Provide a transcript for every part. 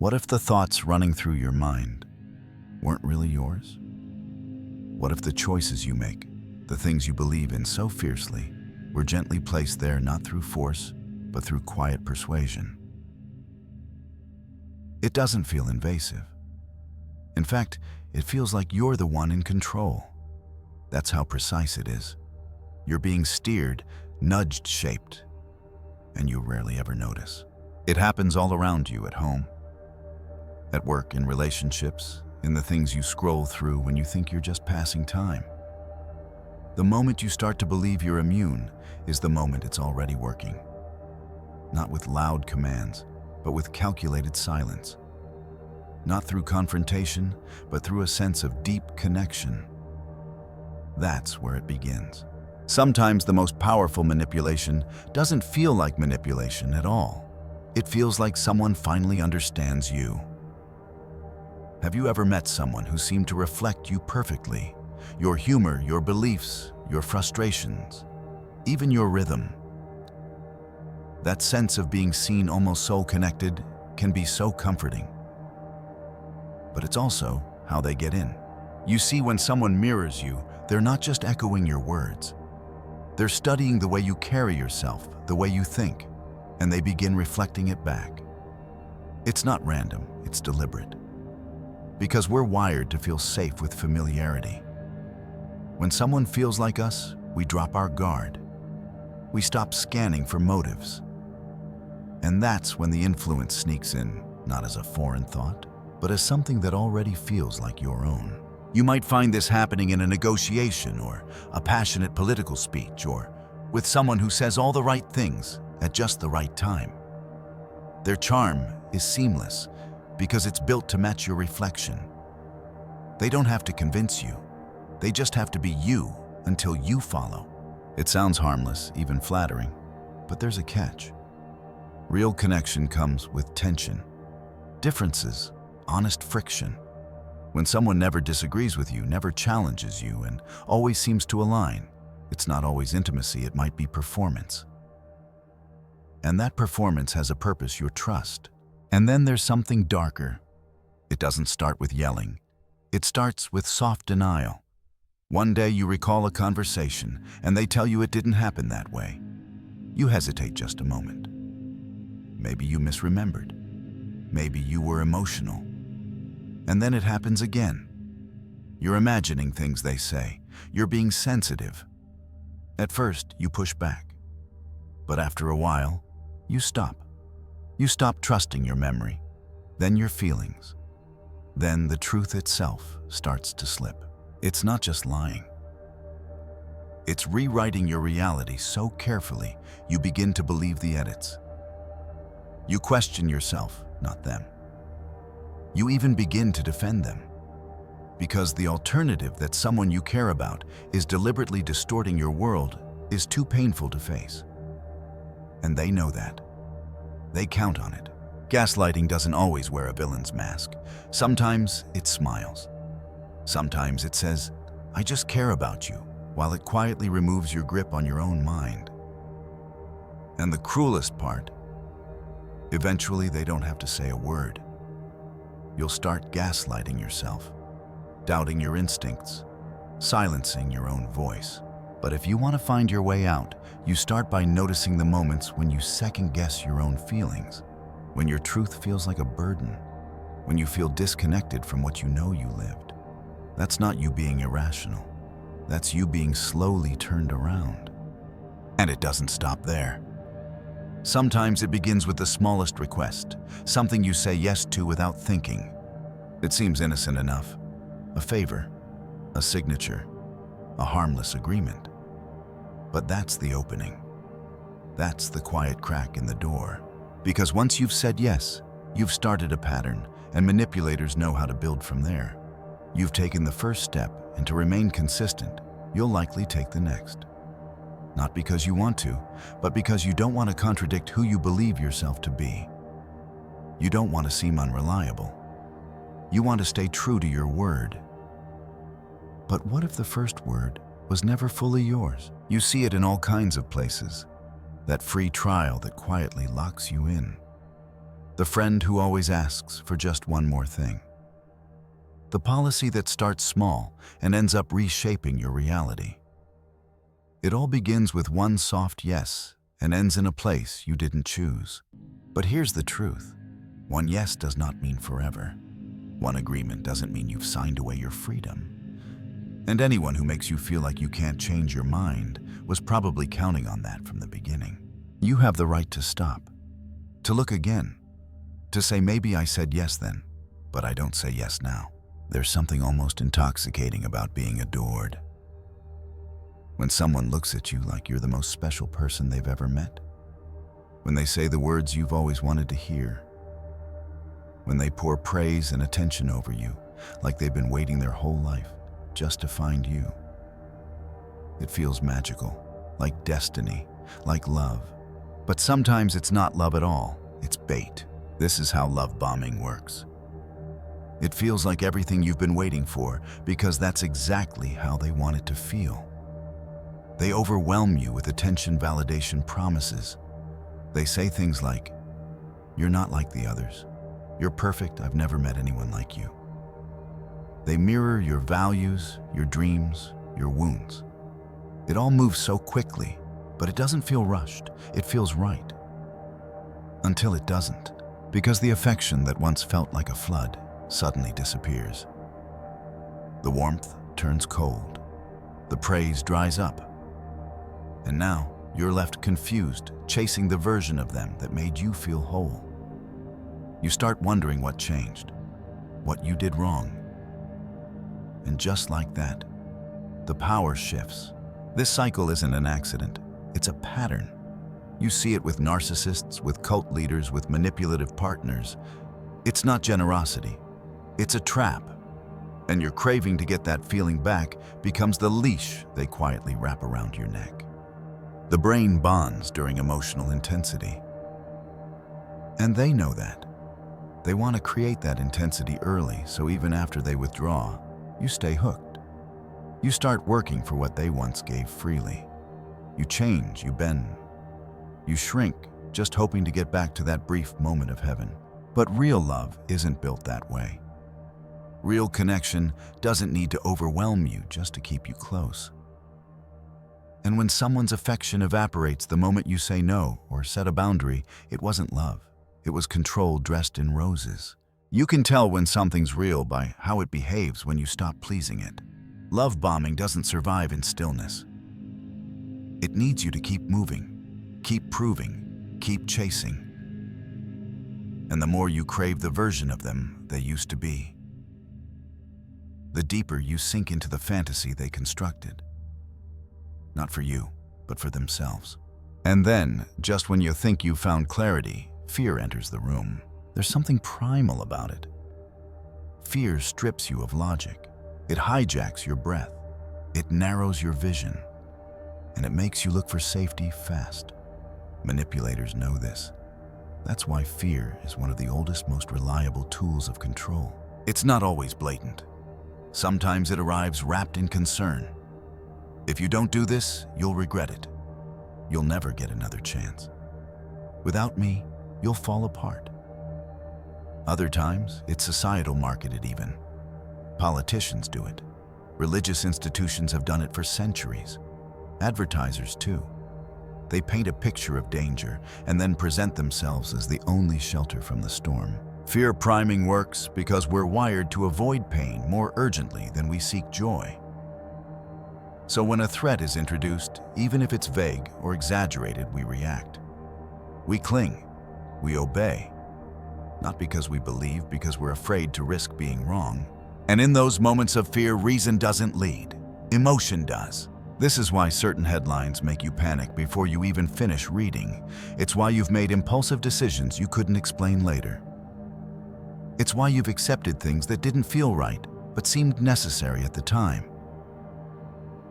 What if the thoughts running through your mind weren't really yours? What if the choices you make, the things you believe in so fiercely, were gently placed there not through force, but through quiet persuasion? It doesn't feel invasive. In fact, it feels like you're the one in control. That's how precise it is. You're being steered, nudged, shaped, and you rarely ever notice. It happens all around you, at home, at work, in relationships, in the things you scroll through when you think you're just passing time. The moment you start to believe you're immune is the moment it's already working. Not with loud commands, but with calculated silence. Not through confrontation, but through a sense of deep connection. That's where it begins. Sometimes the most powerful manipulation doesn't feel like manipulation at all. It feels like someone finally understands you. Have you ever met someone who seemed to reflect you perfectly? Your humor, your beliefs, your frustrations, even your rhythm. That sense of being seen, almost soul-connected, can be so comforting. But it's also how they get in. You see, when someone mirrors you, they're not just echoing your words. They're studying the way you carry yourself, the way you think, and they begin reflecting it back. It's not random, it's deliberate. Because we're wired to feel safe with familiarity. When someone feels like us, we drop our guard. We stop scanning for motives. And that's when the influence sneaks in, not as a foreign thought, but as something that already feels like your own. You might find this happening in a negotiation, or a passionate political speech, or with someone who says all the right things at just the right time. Their charm is seamless because it's built to match your reflection. They don't have to convince you. They just have to be you until you follow. It sounds harmless, even flattering, but there's a catch. Real connection comes with tension, differences, honest friction. When someone never disagrees with you, never challenges you, and always seems to align, it's not always intimacy, it might be performance. And that performance has a purpose, your trust. And then there's something darker. It doesn't start with yelling. It starts with soft denial. One day you recall a conversation, and they tell you it didn't happen that way. You hesitate just a moment. Maybe you misremembered. Maybe you were emotional. And then it happens again. You're imagining things they say. You're being sensitive. At first, you push back. But after a while, you stop. You stop trusting your memory, then your feelings. Then the truth itself starts to slip. It's not just lying. It's rewriting your reality so carefully, you begin to believe the edits. You question yourself, not them. You even begin to defend them. Because the alternative, that someone you care about is deliberately distorting your world, is too painful to face. And they know that. They count on it. Gaslighting doesn't always wear a villain's mask. Sometimes it smiles. Sometimes it says, "I just care about you," while it quietly removes your grip on your own mind. And the cruelest part, eventually they don't have to say a word. You'll start gaslighting yourself, doubting your instincts, silencing your own voice. But if you want to find your way out, you start by noticing the moments when you second-guess your own feelings, when your truth feels like a burden, when you feel disconnected from what you know you lived. That's not you being irrational. That's you being slowly turned around. And it doesn't stop there. Sometimes it begins with the smallest request, something you say yes to without thinking. It seems innocent enough. A favor, a signature, a harmless agreement. But that's the opening. That's the quiet crack in the door. Because once you've said yes, you've started a pattern, and manipulators know how to build from there. You've taken the first step, and to remain consistent, you'll likely take the next. Not because you want to, but because you don't want to contradict who you believe yourself to be. You don't want to seem unreliable. You want to stay true to your word. But what if the first word was never fully yours? You see it in all kinds of places. That free trial that quietly locks you in. The friend who always asks for just one more thing. The policy that starts small and ends up reshaping your reality. It all begins with one soft yes and ends in a place you didn't choose. But here's the truth. One yes does not mean forever. One agreement doesn't mean you've signed away your freedom. And anyone who makes you feel like you can't change your mind was probably counting on that from the beginning. You have the right to stop, to look again, to say maybe I said yes then, but I don't say yes now. There's something almost intoxicating about being adored. When someone looks at you like you're the most special person they've ever met. When they say the words you've always wanted to hear. When they pour praise and attention over you like they've been waiting their whole life just to find you. It feels magical, like destiny, like love. But sometimes it's not love at all, it's bait. This is how love bombing works. It feels like everything you've been waiting for because that's exactly how they want it to feel. They overwhelm you with attention, validation, promises. They say things like, "You're not like the others. You're perfect, I've never met anyone like you." They mirror your values, your dreams, your wounds. It all moves so quickly, but it doesn't feel rushed. It feels right. Until it doesn't, because the affection that once felt like a flood suddenly disappears. The warmth turns cold. The praise dries up. And now you're left confused, chasing the version of them that made you feel whole. You start wondering what changed, what you did wrong. And just like that, the power shifts. This cycle isn't an accident, it's a pattern. You see it with narcissists, with cult leaders, with manipulative partners. It's not generosity, it's a trap. And your craving to get that feeling back becomes the leash they quietly wrap around your neck. The brain bonds during emotional intensity. And they know that. They want to create that intensity early, so even after they withdraw, you stay hooked. You start working for what they once gave freely. You change, you bend, you shrink, just hoping to get back to that brief moment of heaven. But real love isn't built that way. Real connection doesn't need to overwhelm you just to keep you close. And when someone's affection evaporates the moment you say no or set a boundary, it wasn't love. It was control dressed in roses. You can tell when something's real by how it behaves when you stop pleasing it. Love bombing doesn't survive in stillness. It needs you to keep moving, keep proving, keep chasing. And the more you crave the version of them they used to be, the deeper you sink into the fantasy they constructed. Not for you, but for themselves. And then, just when you think you've found clarity, fear enters the room. There's something primal about it. Fear strips you of logic. It hijacks your breath. It narrows your vision. And it makes you look for safety fast. Manipulators know this. That's why fear is one of the oldest, most reliable tools of control. It's not always blatant. Sometimes it arrives wrapped in concern. If you don't do this, you'll regret it. You'll never get another chance. Without me, you'll fall apart. Other times, it's societal marketed even. Politicians do it. Religious institutions have done it for centuries. Advertisers too. They paint a picture of danger and then present themselves as the only shelter from the storm. Fear priming works because we're wired to avoid pain more urgently than we seek joy. So when a threat is introduced, even if it's vague or exaggerated, we react. We cling. We obey. Not because we believe, because we're afraid to risk being wrong. And in those moments of fear, reason doesn't lead. Emotion does. This is why certain headlines make you panic before you even finish reading. It's why you've made impulsive decisions you couldn't explain later. It's why you've accepted things that didn't feel right, but seemed necessary at the time.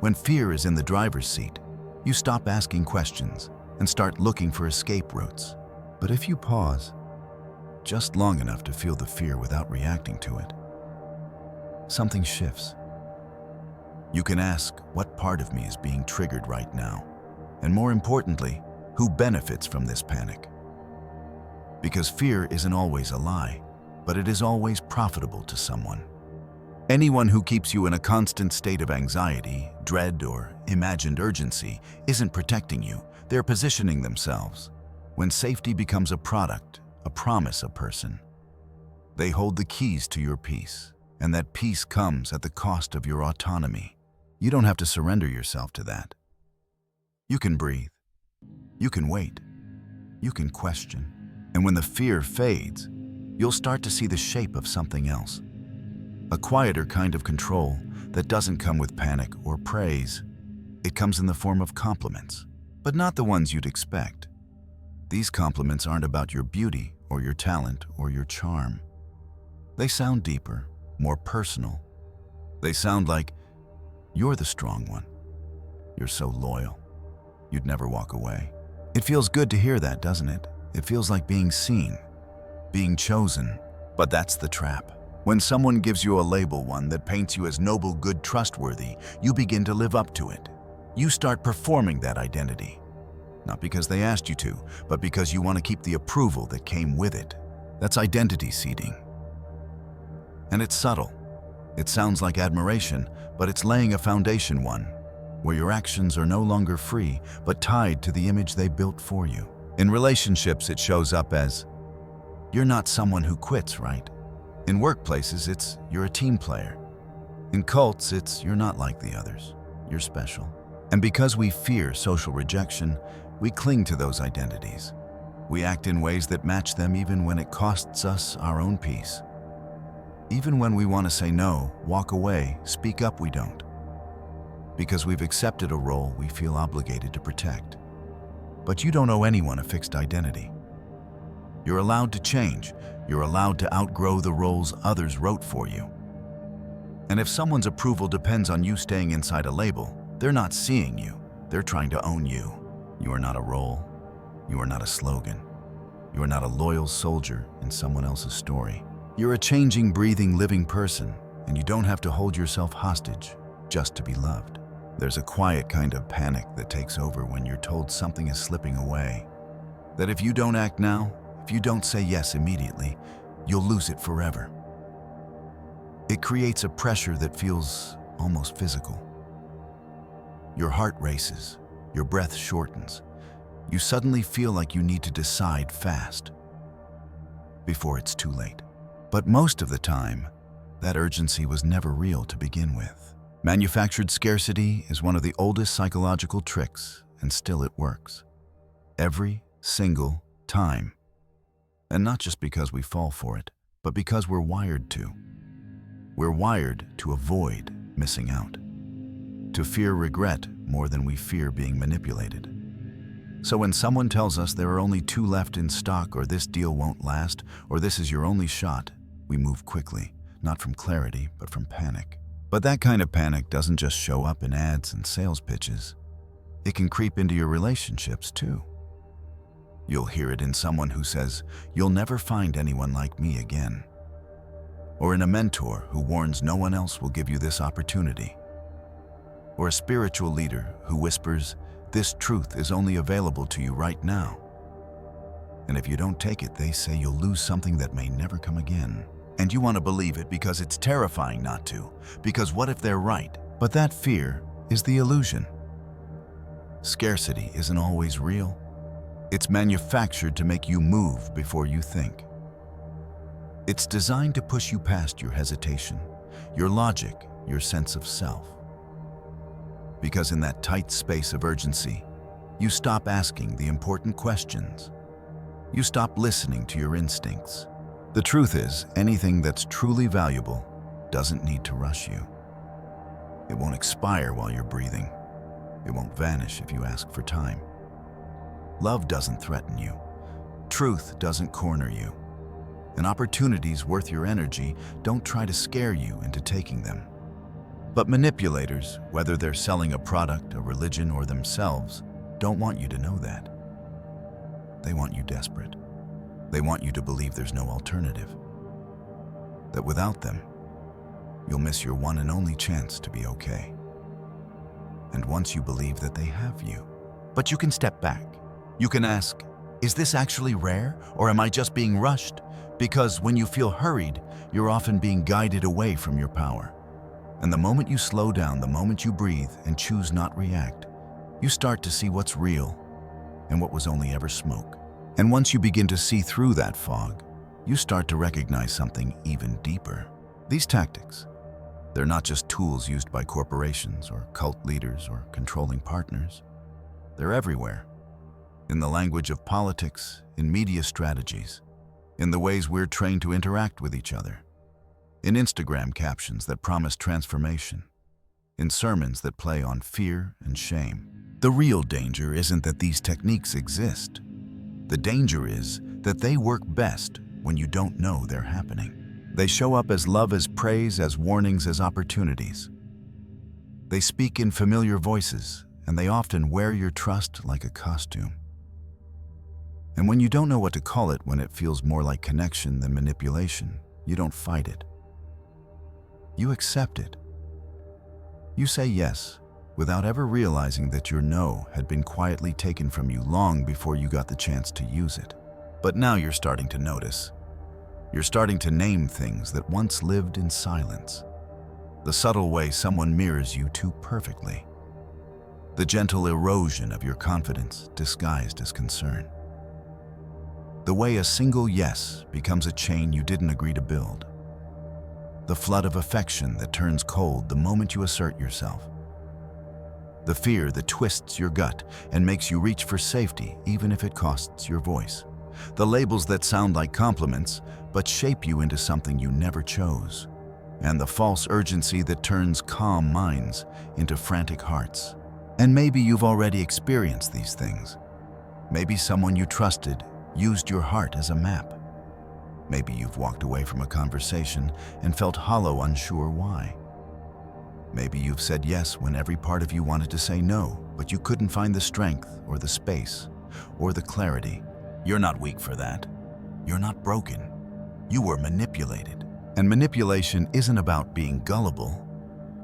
When fear is in the driver's seat, you stop asking questions and start looking for escape routes. But if you pause, just long enough to feel the fear without reacting to it, something shifts. You can ask, what part of me is being triggered right now? And more importantly, who benefits from this panic? Because fear isn't always a lie, but it is always profitable to someone. Anyone who keeps you in a constant state of anxiety, dread, or imagined urgency isn't protecting you, they're positioning themselves. When safety becomes a product, a promise, a person, they hold the keys to your peace, and that peace comes at the cost of your autonomy. You don't have to surrender yourself to that. You can breathe. You can wait. You can question. And when the fear fades, you'll start to see the shape of something else. A quieter kind of control that doesn't come with panic or praise. It comes in the form of compliments, but not the ones you'd expect. These compliments aren't about your beauty or your talent or your charm. They sound deeper, more personal. They sound like, "You're the strong one. You're so loyal. You'd never walk away." It feels good to hear that, doesn't it? It feels like being seen, being chosen. But that's the trap. When someone gives you a label, one that paints you as noble, good, trustworthy, you begin to live up to it. You start performing that identity. Not because they asked you to, but because you want to keep the approval that came with it. That's identity seeding. And it's subtle. It sounds like admiration, but it's laying a foundation, one where your actions are no longer free, but tied to the image they built for you. In relationships, it shows up as, "You're not someone who quits, right?" In workplaces, it's, "You're a team player." In cults, it's, "You're not like the others. You're special." And because we fear social rejection, we cling to those identities. We act in ways that match them even when it costs us our own peace. Even when we want to say no, walk away, speak up, we don't. Because we've accepted a role we feel obligated to protect. But you don't owe anyone a fixed identity. You're allowed to change. You're allowed to outgrow the roles others wrote for you. And if someone's approval depends on you staying inside a label, they're not seeing you. They're trying to own you. You are not a role. You are not a slogan. You are not a loyal soldier in someone else's story. You're a changing, breathing, living person, and you don't have to hold yourself hostage just to be loved. There's a quiet kind of panic that takes over when you're told something is slipping away. That if you don't act now, if you don't say yes immediately, you'll lose it forever. It creates a pressure that feels almost physical. Your heart races, your breath shortens. You suddenly feel like you need to decide fast before it's too late. But most of the time, that urgency was never real to begin with. Manufactured scarcity is one of the oldest psychological tricks, and still it works. Every single time. And not just because we fall for it, but because we're wired to. We're wired to avoid missing out, to fear regret more than we fear being manipulated. So when someone tells us there are only 2 left in stock, or this deal won't last, or this is your only shot, we move quickly, not from clarity, but from panic. But that kind of panic doesn't just show up in ads and sales pitches. It can creep into your relationships too. You'll hear it in someone who says, "You'll never find anyone like me again." Or in a mentor who warns no one else will give you this opportunity. Or a spiritual leader who whispers, "This truth is only available to you right now. And if you don't take it, they say you'll lose something that may never come again." And you want to believe it because it's terrifying not to, because what if they're right? But that fear is the illusion. Scarcity isn't always real. It's manufactured to make you move before you think. It's designed to push you past your hesitation, your logic, your sense of self. Because in that tight space of urgency, you stop asking the important questions. You stop listening to your instincts. The truth is, anything that's truly valuable doesn't need to rush you. It won't expire while you're breathing. It won't vanish if you ask for time. Love doesn't threaten you. Truth doesn't corner you. And opportunities worth your energy don't try to scare you into taking them. But manipulators, whether they're selling a product, a religion, or themselves, don't want you to know that. They want you desperate. They want you to believe there's no alternative. That without them, you'll miss your one and only chance to be okay. And once you believe that they have you, but you can step back. You can ask, Is this actually rare, or am I just being rushed? Because when you feel hurried, you're often being guided away from your power. And the moment you slow down, the moment you breathe and choose not react, you start to see what's real and what was only ever smoke. And once you begin to see through that fog, you start to recognize something even deeper. These tactics, they're not just tools used by corporations or cult leaders or controlling partners. They're everywhere. In the language of politics, in media strategies, in the ways we're trained to interact with each other, in Instagram captions that promise transformation, in sermons that play on fear and shame. The real danger isn't that these techniques exist. The danger is that they work best when you don't know they're happening. They show up as love, as praise, as warnings, as opportunities. They speak in familiar voices, and they often wear your trust like a costume. And when you don't know what to call it, when it feels more like connection than manipulation, you don't fight it. You accept it. You say yes, without ever realizing that your no had been quietly taken from you long before you got the chance to use it. But now you're starting to notice. You're starting to name things that once lived in silence. The subtle way someone mirrors you too perfectly. The gentle erosion of your confidence disguised as concern. The way a single yes becomes a chain you didn't agree to build. The flood of affection that turns cold the moment you assert yourself. The fear that twists your gut and makes you reach for safety even if it costs your voice. The labels that sound like compliments but shape you into something you never chose. And the false urgency that turns calm minds into frantic hearts. And maybe you've already experienced these things. Maybe someone you trusted used your heart as a map. Maybe you've walked away from a conversation and felt hollow, unsure why. Maybe you've said yes when every part of you wanted to say no, but you couldn't find the strength or the space or the clarity. You're not weak for that. You're not broken. You were manipulated. And manipulation isn't about being gullible.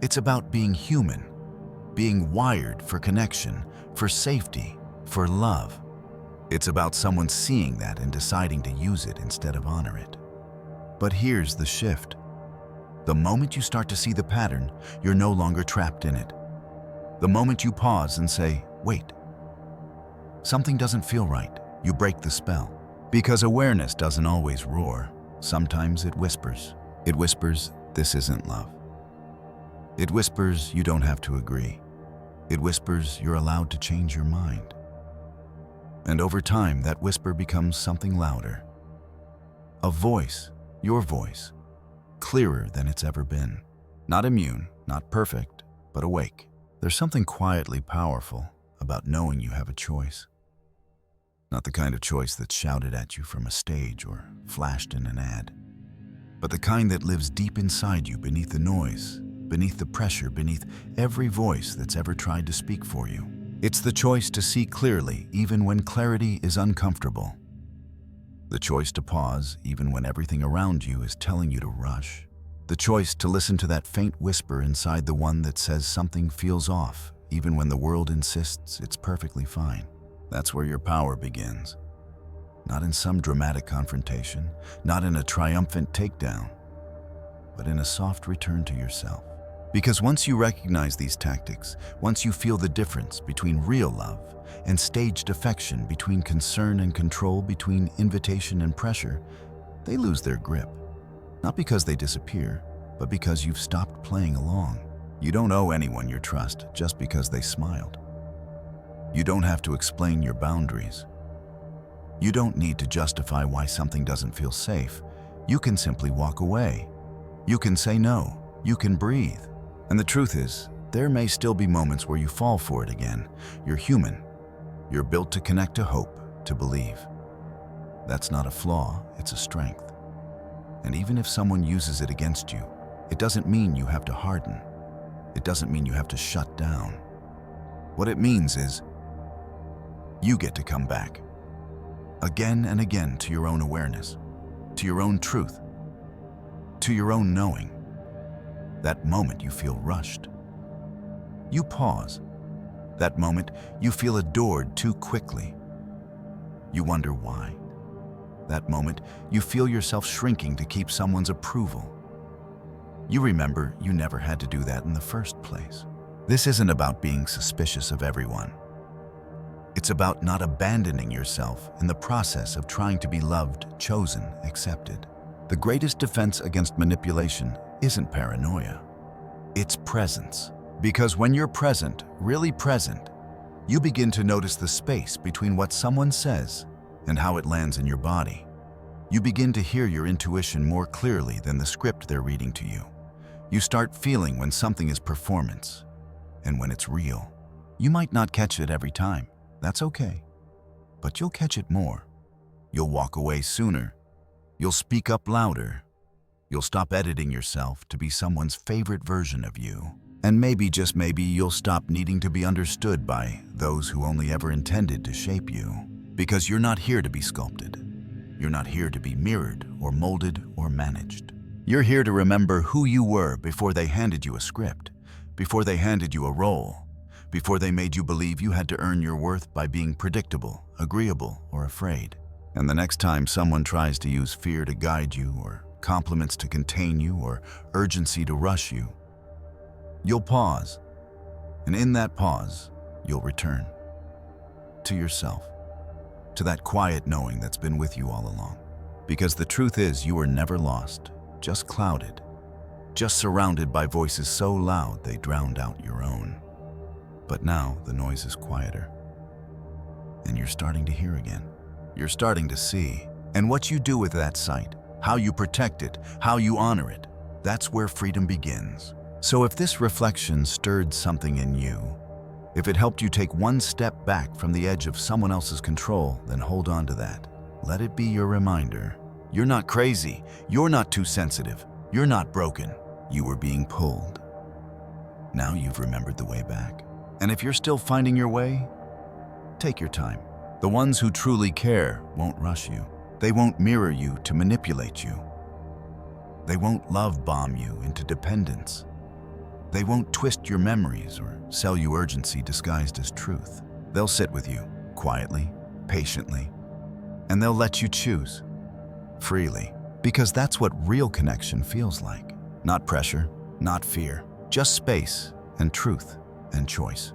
It's about being human, being wired for connection, for safety, for love. It's about someone seeing that and deciding to use it instead of honor it. But here's the shift. The moment you start to see the pattern, you're no longer trapped in it. The moment you pause and say, wait, something doesn't feel right, you break the spell. Because awareness doesn't always roar. Sometimes it whispers. It whispers, this isn't love. It whispers, you don't have to agree. It whispers, you're allowed to change your mind. And over time, that whisper becomes something louder. A voice, your voice, clearer than it's ever been. Not immune, not perfect, but awake. There's something quietly powerful about knowing you have a choice. Not the kind of choice that's shouted at you from a stage or flashed in an ad, but the kind that lives deep inside you, beneath the noise, beneath the pressure, beneath every voice that's ever tried to speak for you. It's the choice to see clearly even when clarity is uncomfortable. The choice to pause even when everything around you is telling you to rush. The choice to listen to that faint whisper inside the one that says something feels off even when the world insists it's perfectly fine. That's where your power begins. Not in some dramatic confrontation, not in a triumphant takedown, but in a soft return to yourself. Because once you recognize these tactics, once you feel the difference between real love and staged affection, between concern and control, between invitation and pressure, they lose their grip. Not because they disappear, but because you've stopped playing along. You don't owe anyone your trust just because they smiled. You don't have to explain your boundaries. You don't need to justify why something doesn't feel safe. You can simply walk away. You can say no. You can breathe. And the truth is, there may still be moments where you fall for it again. You're human. You're built to connect, to hope, to believe. That's not a flaw, it's a strength. And even if someone uses it against you, it doesn't mean you have to harden. It doesn't mean you have to shut down. What it means is, you get to come back. Again and again to your own awareness, to your own truth, to your own knowing. That moment you feel rushed. You pause. That moment you feel adored too quickly. You wonder why. That moment, you feel yourself shrinking to keep someone's approval. You remember you never had to do that in the first place. This isn't about being suspicious of everyone. It's about not abandoning yourself in the process of trying to be loved, chosen, accepted. The greatest defense against manipulation isn't paranoia. It's presence. Because when you're present, really present, you begin to notice the space between what someone says and how it lands in your body. You begin to hear your intuition more clearly than the script they're reading to you. You start feeling when something is performance and when it's real. You might not catch it every time. That's okay. But you'll catch it more. You'll walk away sooner. You'll speak up louder. You'll stop editing yourself to be someone's favorite version of you. And maybe, just maybe, you'll stop needing to be understood by those who only ever intended to shape you. Because you're not here to be sculpted. You're not here to be mirrored or molded or managed. You're here to remember who you were before they handed you a script, before they handed you a role, before they made you believe you had to earn your worth by being predictable, agreeable, or afraid. And the next time someone tries to use fear to guide you, or compliments to contain you, or urgency to rush you, you'll pause. And in that pause, you'll return to yourself, to that quiet knowing that's been with you all along. Because the truth is, you were never lost, just clouded, just surrounded by voices so loud they drowned out your own. But now the noise is quieter, and you're starting to hear again. You're starting to see. And what you do with that sight, how you protect it, how you honor it, that's where freedom begins. So if this reflection stirred something in you, if it helped you take one step back from the edge of someone else's control, then hold on to that. Let it be your reminder. You're not crazy. You're not too sensitive. You're not broken. You were being pulled. Now you've remembered the way back. And if you're still finding your way, take your time. The ones who truly care won't rush you. They won't mirror you to manipulate you. They won't love bomb you into dependence. They won't twist your memories or sell you urgency disguised as truth. They'll sit with you quietly, patiently, and they'll let you choose freely. Because that's what real connection feels like. Not pressure, not fear, just space and truth and choice.